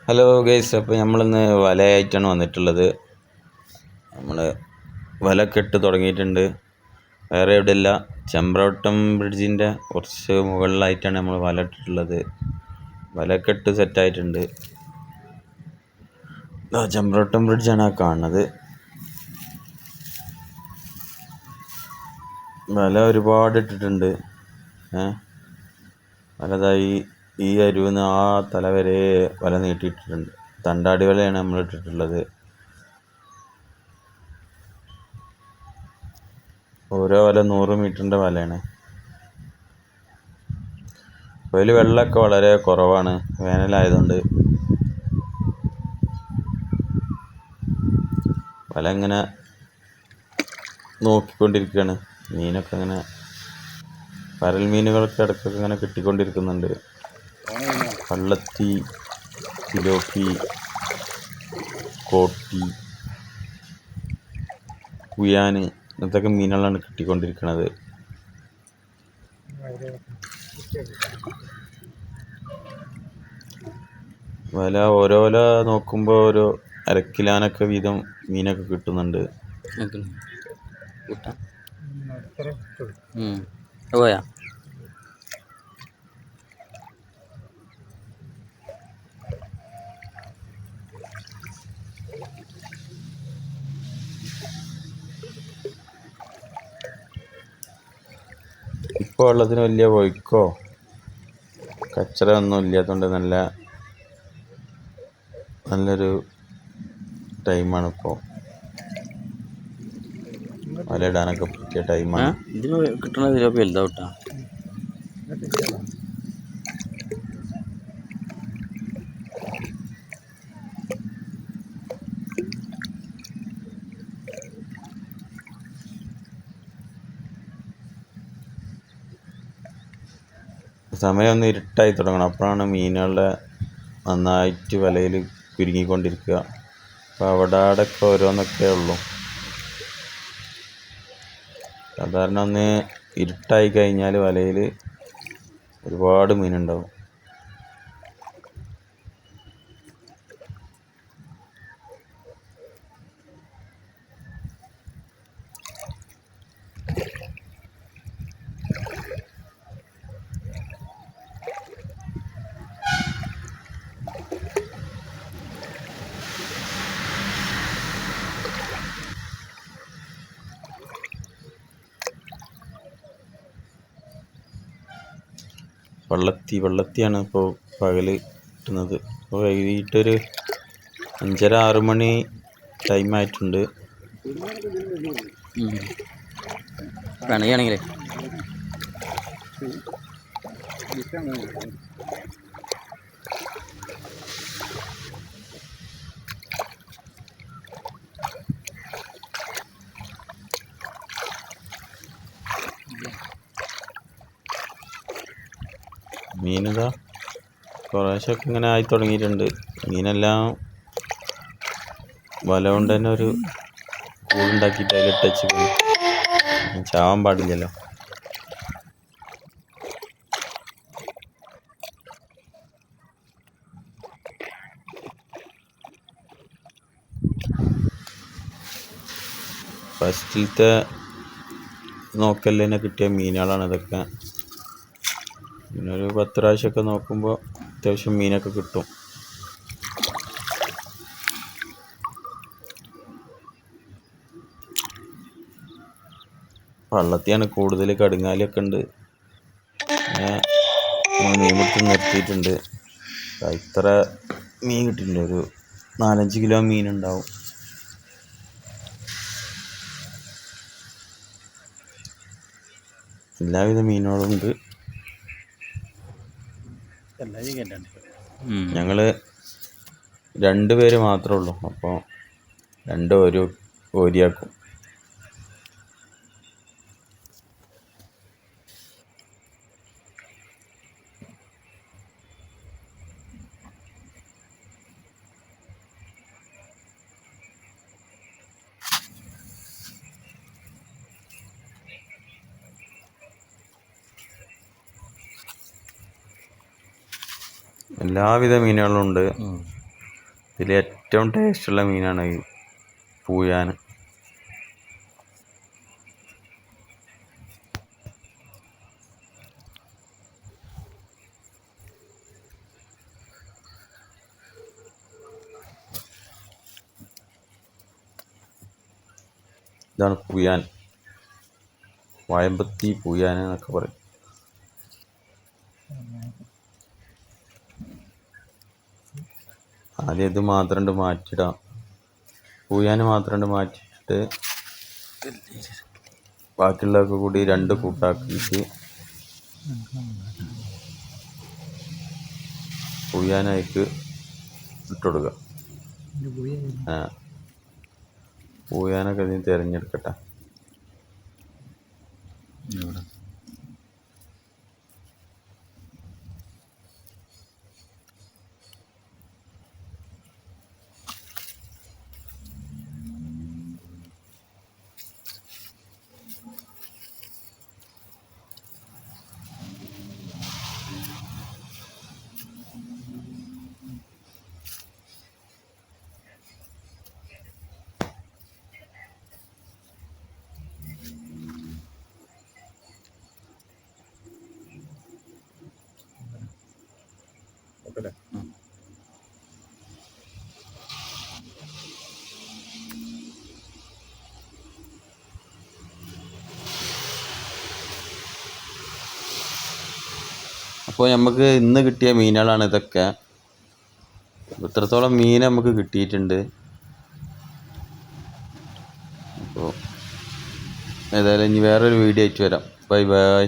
Hello guys, അപ്പോൾ നമ്മളിന്ന് വലയായിട്ടാണ് വന്നിട്ടുള്ളത്. നമ്മൾ വലയൊക്കെ ഇട്ട് തുടങ്ങിയിട്ടുണ്ട്. വേറെ എവിടെയല്ല, ചെമ്പ്രവട്ടം ബ്രിഡ്ജിൻ്റെ കുറച്ച് മുകളിലായിട്ടാണ് നമ്മൾ വല ഇട്ടിട്ടുള്ളത്. വലയൊക്കെ ഇട്ട് സെറ്റായിട്ടുണ്ട്. ചെമ്പ്രവട്ടം ബ്രിഡ്ജാണ് ആ കാണുന്നത്. വല ഒരുപാട് ഇട്ടിട്ടുണ്ട്. വലതായി ഈ അരുവിന്ന് ആ തല വരെ വല നീട്ടിയിട്ടിട്ടുണ്ട്. തണ്ടാടി വലയാണ് നമ്മൾ ഇട്ടിട്ടുള്ളത്. ഓരോ വല 100 മീറ്ററിൻ്റെ വലയാണ്. അതിൽ വെള്ളമൊക്കെ വളരെ കുറവാണ്, വേനലായതുകൊണ്ട്. വല ഇങ്ങനെ നോക്കിക്കൊണ്ടിരിക്കുകയാണ്. മീനൊക്കെ ഇങ്ങനെ പരൽ മീനുകളൊക്കെ ഇടയ്ക്കൊക്കെ ഇങ്ങനെ കിട്ടിക്കൊണ്ടിരിക്കുന്നുണ്ട്. പള്ളത്തി, തിലോപ്പി, കോട്ടി, കുയാന്, ഇങ്ങനത്തെയൊക്കെ മീനുകളാണ് കിട്ടിക്കൊണ്ടിരിക്കുന്നത്. ഓരോ വല നോക്കുമ്പോൾ ഒരു അരക്കിലാനൊക്കെ വീതം മീനൊക്കെ കിട്ടുന്നുണ്ട്. പോയാ ഇപ്പോൾ വെള്ളത്തിന് വലിയ ഒഴുക്കോ കച്ചറ ഒന്നും ഇല്ലാത്തതുകൊണ്ട് നല്ലൊരു ടൈമാണ് ഇപ്പോൾ. വലയിടാനൊക്കെ പറ്റിയ ടൈമാണ്. ഇതിന് കിട്ടണ ഇതിലൊക്കെ വലുതാവട്ടാ. സമയം ഒന്ന് ഇരുട്ടായി തുടങ്ങണം, അപ്പോഴാണ് മീനുകളുടെ നന്നായിട്ട് വലയിൽ കുരുങ്ങിക്കൊണ്ടിരിക്കുക. അപ്പോൾ അവിടെയൊക്കെ ഓരോന്നൊക്കെ ഉള്ളൂ. സാധാരണ ഒന്ന് ഇരുട്ടായി കഴിഞ്ഞാൽ വലയിൽ ഒരുപാട് മീനുണ്ടാവും. വെള്ളത്തിയാണ് ഇപ്പോൾ പകൽ കിട്ടുന്നത്. ഇപ്പോൾ വൈകിട്ടൊരു 5:30-6 മണി ടൈമായിട്ടുണ്ട്. വേണമെങ്കിലാണെങ്കിലേ മീനിതാ കുറേശ്ശൊക്കെ ഇങ്ങനെ ആയി തുടങ്ങിയിട്ടുണ്ട്. മീനെല്ലാം വല കൊണ്ട് തന്നെ ഒരു കൂടുണ്ടാക്കിയിട്ട് അതിലിട്ട് വെച്ച് ചാവാൻ പാടില്ലല്ലോ. ഫസ്റ്റിലത്തെ നോക്കലിന് കിട്ടിയ മീനുകളാണ് ഇതൊക്കെ. പിന്നെ ഒരു 10 പ്രാവശ്യമൊക്കെ നോക്കുമ്പോൾ അത്യാവശ്യം മീനൊക്കെ കിട്ടും. വള്ളത്തിയാണ് കൂടുതൽ. കടുങ്ങാലിയൊക്കെ ഉണ്ട്. പിന്നെ മീൻ പിടുത്തം നിർത്തിയിട്ടുണ്ട്. ഇത്ര മീൻ കിട്ടിയിട്ടുണ്ട്, ഒരു 4-5 കിലോ മീനുണ്ടാവും. എല്ലാവിധ മീനുകളും ഉണ്ട്. ഞങ്ങൾ 2 പേര് മാത്രമേ ഉള്ളൂ, അപ്പോൾ 2 ഒരു ഓരിയാക്കും. എല്ലാവിധ മീനുകളും ഉണ്ട്. ഇതിൽ ഏറ്റവും ടേസ്റ്റുള്ള മീനാണ് ഈ പൂയാൻ. ഇതാണ് പൂയാൻ, വയമ്പത്തി പൂയാൻ എന്നൊക്കെ പറയും. ആദ്യം ഇത് മാത്രം മാറ്റിയിടാം, പൂയാൻ മാത്രം മാറ്റിയിട്ട് ബാക്കിയുള്ളതൊക്കെ കൂടി 2 കൂട്ടാക്കിയിട്ട് പൂയാനായിക്ക് ഇട്ടുകൊടുക്കുക. പൂയാനൊക്കെ ഇതിന് തിരഞ്ഞെടുക്കട്ടെ. അപ്പോൾ നമുക്ക് ഇന്ന് കിട്ടിയ മീനുകളാണ് ഇതൊക്കെ. ഇത്രത്തോളം മീൻ നമുക്ക് കിട്ടിയിട്ടുണ്ട്. അപ്പോൾ ഏതായാലും ഇനി വേറൊരു വീഡിയോ ആയിട്ട് വരാം. Bye bye.